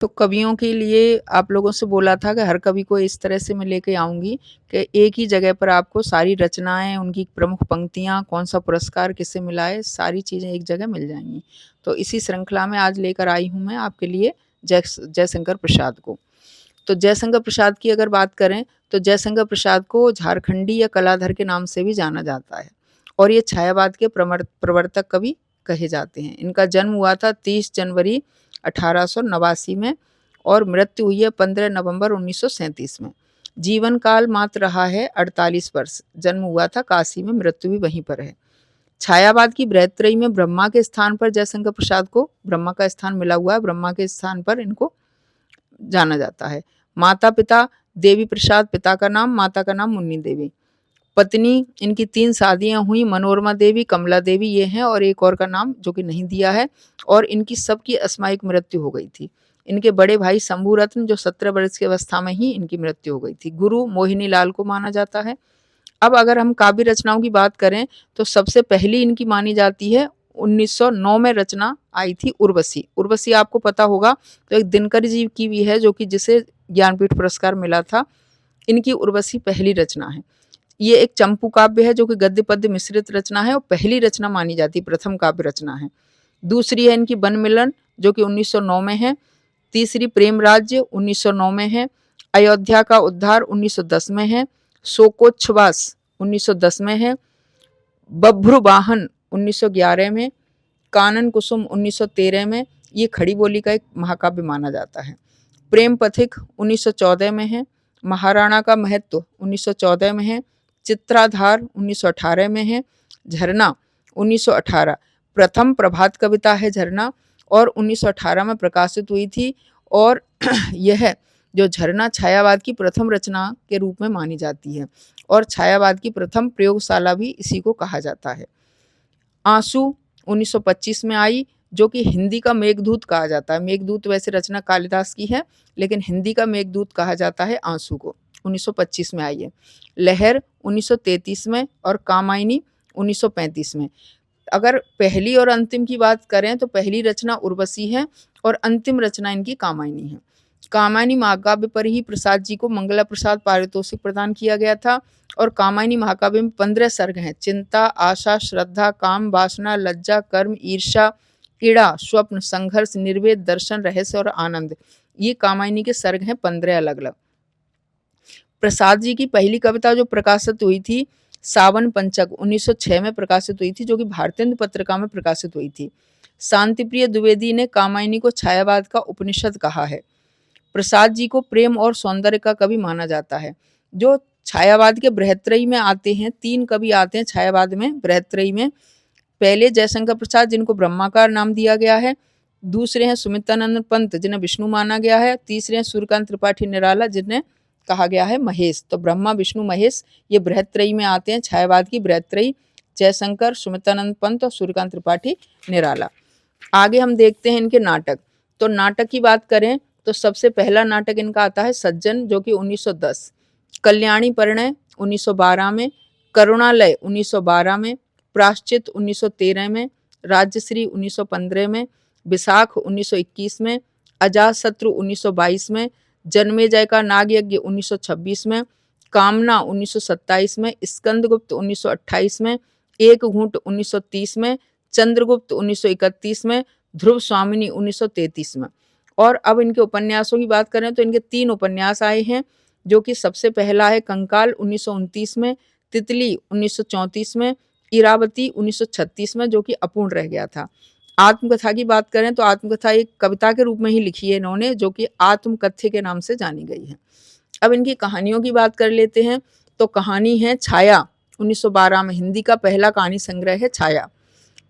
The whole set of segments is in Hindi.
तो कवियों के लिए आप लोगों से बोला था कि हर कवि को इस तरह से मैं लेके आऊँगी कि एक ही जगह पर आपको सारी रचनाएँ, उनकी प्रमुख पंक्तियाँ, कौन-सा पुरस्कार किसे मिला है, सारी चीज़ें एक जगह मिल जाएँगी। तो इसी श्रृंखला में आज लेकर आई हूँ मैं आपके लिए जयशंकर प्रसाद को। तो जयशंकर प्रसाद की अगर बात करें, तो जयशंकर प्रसाद को झारखंडी या कलाधर के नाम से भी जाना जाता है और ये छायावाद के प्रवर्तक कवि कहे जाते हैं। इनका जन्म हुआ था 30 जनवरी 1889 में और मृत्यु हुई है 15 नवंबर 1937 में। जीवन काल मात्र रहा है 48 वर्ष। जन्म हुआ था काशी में, मृत्यु भी वहीं पर है। छायावाद की बृहत्त्रयी में ब्रह्मा के स्थान पर जयशंकर प्रसाद को ब्रह्मा का स्थान मिला हुआ है, ब्रह्मा के स्थान पर इनको जाना जाता है। माता पिता देवी प्रसाद, पिता का नाम, माता का नाम मुन्नी देवी। पत्नी इनकी 3 शादियाँ हुई, मनोरमा देवी, कमला देवी ये हैं और एक और का नाम जो कि नहीं दिया है और इनकी सबकी असामयिक मृत्यु हो गई थी। इनके बड़े भाई शंभू रत्न जो 17 वर्ष की अवस्था में ही इनकी मृत्यु हो गई थी। गुरु मोहिनी लाल को माना जाता है। अब अगर हम काव्य रचनाओं की बात करें तो सबसे पहली इनकी मानी जाती है 1909 में रचना आई थी उर्वशी। उर्वशी आपको पता होगा तो एक दिनकर जी की भी है जो कि जिसे ज्ञानपीठ पुरस्कार मिला था। इनकी उर्वशी पहली रचना है। ये एक चंपू काव्य है जो कि गद्य पद्य मिश्रित रचना है और पहली रचना मानी जाती है, प्रथम काव्य रचना है। दूसरी है इनकी वन मिलन जो कि 1909 में है। तीसरी प्रेम राज्य 1909 में है। अयोध्या का उद्धार 1910 में है। शोकोच्छ्वास 1910 में है। बभ्रुवाहन 1911 में। कानन कुसुम 1913 में। ये खड़ी बोली का एक महाकाव्य माना जाता है। प्रेम पथिक 1914 में है। महाराणा का महत्व 1914 में है। चित्राधार 1918 में है। झरना 1918 प्रथम प्रभात कविता है झरना और 1918 में प्रकाशित हुई थी और यह जो झरना छायावाद की प्रथम रचना के रूप में मानी जाती है और छायावाद की प्रथम प्रयोगशाला भी इसी को कहा जाता है। आंसू 1925 में आई जो कि हिंदी का मेघदूत कहा जाता है। मेघदूत वैसे रचना कालिदास की है लेकिन हिंदी का मेघदूत कहा जाता है आंसू को। 1925 में आई है। लहर 1933 में और कामायनी 1935 में। अगर पहली और अंतिम की बात करें तो पहली रचना उर्वशी है और अंतिम रचना इनकी कामायनी है। कामायनी महाकाव्य पर ही प्रसाद जी को मंगला प्रसाद पारितोषिक प्रदान किया गया था और कामायनी महाकाव्य में 15 सर्ग हैं। चिंता, आशा, श्रद्धा, काम, वासना, लज्जा, कर्म, ईर्षा, पीड़ा, स्वप्न, संघर्ष, निर्वेद, दर्शन, रहस्य और आनंद। ये कामायनी के सर्ग हैं 15 अलग अलग। प्रसाद जी की पहली कविता जो प्रकाशित हुई थी सावन पंचक 1906 में प्रकाशित हुई थी जो कि भारतेंदु पत्रिका में प्रकाशित हुई थी। शांतिप्रिय द्विवेदी ने कामायनी को छायावाद का उपनिषद कहा है। प्रसाद जी को प्रेम और सौंदर्य का कवि माना जाता है। जो छायावाद के बृहत्त्रयी में आते हैं, 3 कवि आते हैं छायावाद में बृहत्त्रयी में। पहले जयशंकर प्रसाद जिनको ब्रह्माकार नाम दिया गया है। दूसरे हैं सुमित्रानंद पंत जिन्हें विष्णु माना गया है। तीसरे हैं सूर्यकांत त्रिपाठी निराला जिन्हें कहा गया है महेश। तो ब्रह्मा, विष्णु, महेश ये बृहत्त्रयी में आते हैं। छायावाद की बृहत्त्रयी जयशंकर, सुमित्रानंद पंत और सूर्यकांत त्रिपाठी निराला। आगे हम देखते हैं इनके नाटक। तो नाटक की बात करें तो सबसे पहला नाटक इनका आता है सज्जन जो कि 1910। कल्याणी परिणय 1912 में। करुणालय 1912 में। प्राश्चित 1913 में। राज्यश्री 1915 में। विशाख 1921 में। अजातशत्रु 1922 में। जन्मेजय का नागयज्ञ 1926 में। कामना 1927 में। स्कंदगुप्त 1928 में। एक घूंट 1930 में। चंद्रगुप्त 1931 में। ध्रुव स्वामिनी 1933 में। और अब इनके उपन्यासों की बात करें तो इनके 3 उपन्यास आए हैं जो कि सबसे पहला है कंकाल 1929 में। तितली 1934 में। इरावती 1936 में जो कि अपूर्ण रह गया था। आत्मकथा की बात करें तो आत्मकथा एक कविता के रूप में ही लिखी है इन्होंने जो कि आत्मकथ्य के नाम से जानी गई है। अब इनकी कहानियों की बात कर लेते हैं तो कहानी है छाया 1912 में। हिंदी का पहला कहानी संग्रह है छाया।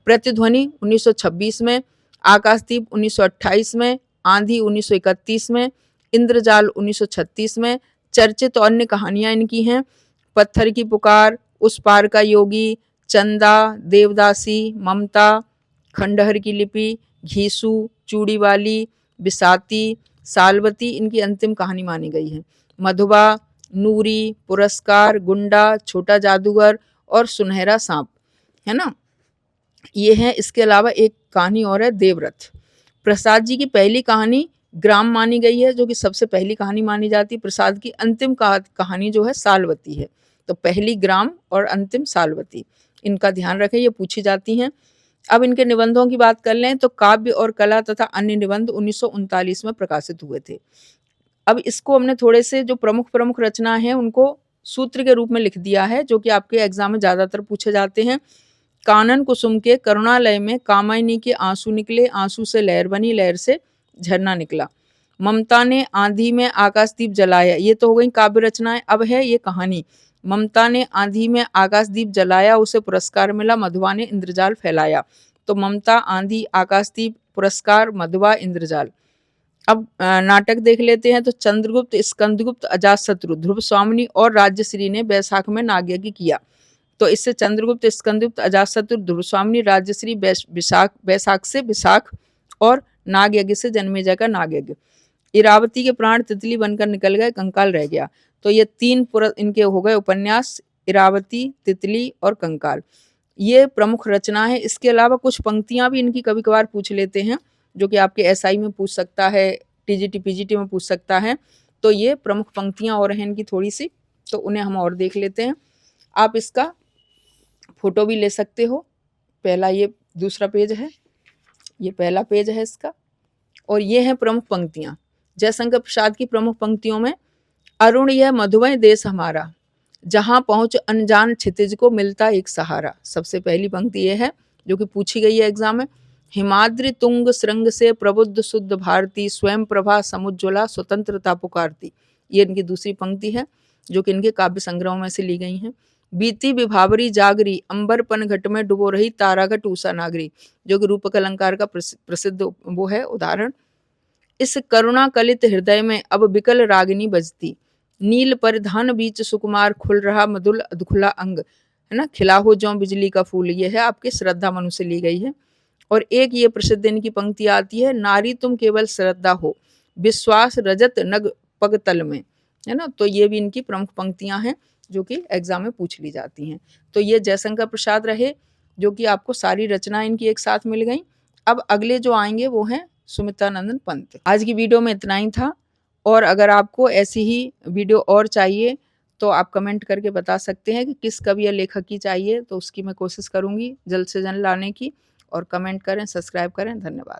प्रतिध्वनि 1926 में। आकाशदीप 1928 में। आंधी 1931 में। इंद्रजाल 1936 में। चर्चित और अन्य कहानियां इनकी हैं पत्थर की पुकार, उस पार का योगी, चंदा, देवदासी, ममता, खंडहर की लिपि, घीसू, चूड़ीवाली, बिसाती, सालवती इनकी अंतिम कहानी मानी गई है। मधुबा, नूरी, पुरस्कार, गुंडा, छोटा जादूगर और सुनहरा सांप, है ना, ये है। इसके अलावा एक कहानी और है देवरथ। प्रसाद जी की पहली कहानी ग्राम मानी गई है, जो कि सबसे पहली कहानी मानी जाती है। प्रसाद की अंतिम कहानी जो है सालवती है। तो पहली ग्राम और अंतिम सालवती, इनका ध्यान रखें, ये पूछी जाती हैं। अब इनके निबंधों की बात कर लें तो काव्य और कला तथा अन्य निबंध 1939 में प्रकाशित हुए थे। अब इसको हमने थोड़े से जो प्रमुख रचना है उनको सूत्र के रूप में लिख दिया है, जो कि आपके एग्जाम में ज़्यादातर पूछे जाते हैं। कानन कुसुम के करुणालय में कामायनी के आंसू निकले, आंसू से लहर बनी, लहर से झरना निकला। ममता ने आंधी में आकाशदीप जलाया, ये तो हो गई काव्य रचनाएं। अब है ये कहानी। ममता ने आंधी में आकाशदीप जलाया, उसे पुरस्कार मिला, मधुआ ने इंद्रजाल फैलाया। तो ममता, आंधी, आकाशदीप, पुरस्कार, मधुआ, इंद्रजाल। अब नाटक देख लेते हैं। तो चंद्रगुप्त, स्कंदगुप्त, अजातशत्रु, ध्रुव स्वामिनी और राज्यश्री ने बैसाख में नागयज्ञ किया। तो इससे चंद्रगुप्त, स्कंदगुप्त, अजातशत्रु, ध्रुव स्वामिनी, राज्यश्री, बैसाख से विशाख और नागयज्ञ से जन्मेजय का नागयज्ञ। इरावती के प्राण तितली बनकर निकल गए, कंकाल रह गया। तो ये तीन इनके हो गए उपन्यास, इरावती, तितली और कंकाल। ये प्रमुख रचना है। इसके अलावा कुछ पंक्तियां भी इनकी कभी कभार पूछ लेते हैं, जो कि आपके एसआई में पूछ सकता है, टीजीटी पीजीटी में पूछ सकता है। तो ये प्रमुख पंक्तियां और हैं इनकी थोड़ी सी, तो उन्हें हम और देख लेते हैं। आप इसका फोटो भी ले सकते हो। पहला ये दूसरा पेज है, ये पहला पेज है इसका। और ये हैं प्रमुख पंक्तियां जयशंकर प्रसाद की। प्रमुख पंक्तियों में अरुण यह मधुमय देश हमारा, जहां पहुंच अनजान क्षितिज को मिलता एक सहारा। सबसे पहली पंक्ति ये है, जो कि पूछी गई है एग्जाम में। हिमाद्रि तुंग श्रृंग से प्रबुद्ध शुद्ध भारती, स्वयं प्रभा समुज्ज्वला स्वतंत्रता पुकारती। ये इनकी दूसरी पंक्ति है, जो कि इनके काव्य संग्रहों में से ली गई हैं। बीती विभावरी जागरी, अंबर पन घट में डुबो रही तारा घट उषा नागरी, जो कि रूपक अलंकार का प्रसिद्ध वो है उदाहरण। इस करुणा कलित हृदय में अब बिकल रागिनी बजती, नील परिधान बीच सुकुमार खुल रहा मधुल अधखुला अंग, है ना, खिला हो ज्यों बिजली का फूल। ये है आपके श्रद्धा मनु से ली गई है। और एक ये प्रसिद्ध इनकी पंक्ति आती है, नारी तुम केवल श्रद्धा हो, विश्वास रजत नग पगतल में, है ना। तो ये भी इनकी प्रमुख पंक्तियां हैं, जो कि एग्जाम में पूछ ली जाती हैं। तो ये जयशंकर प्रसाद रहे, जो कि आपको सारी रचना इनकी एक साथ मिल गई। अब अगले जो आएंगे वो हैं सुमित्रानंदन पंत। आज की वीडियो में इतना ही था, और अगर आपको ऐसी ही वीडियो और चाहिए तो आप कमेंट करके बता सकते हैं कि किस कवि या लेखक की चाहिए, तो उसकी मैं कोशिश करूंगी जल्द से जल्द लाने की। और कमेंट करें, सब्सक्राइब करें। धन्यवाद।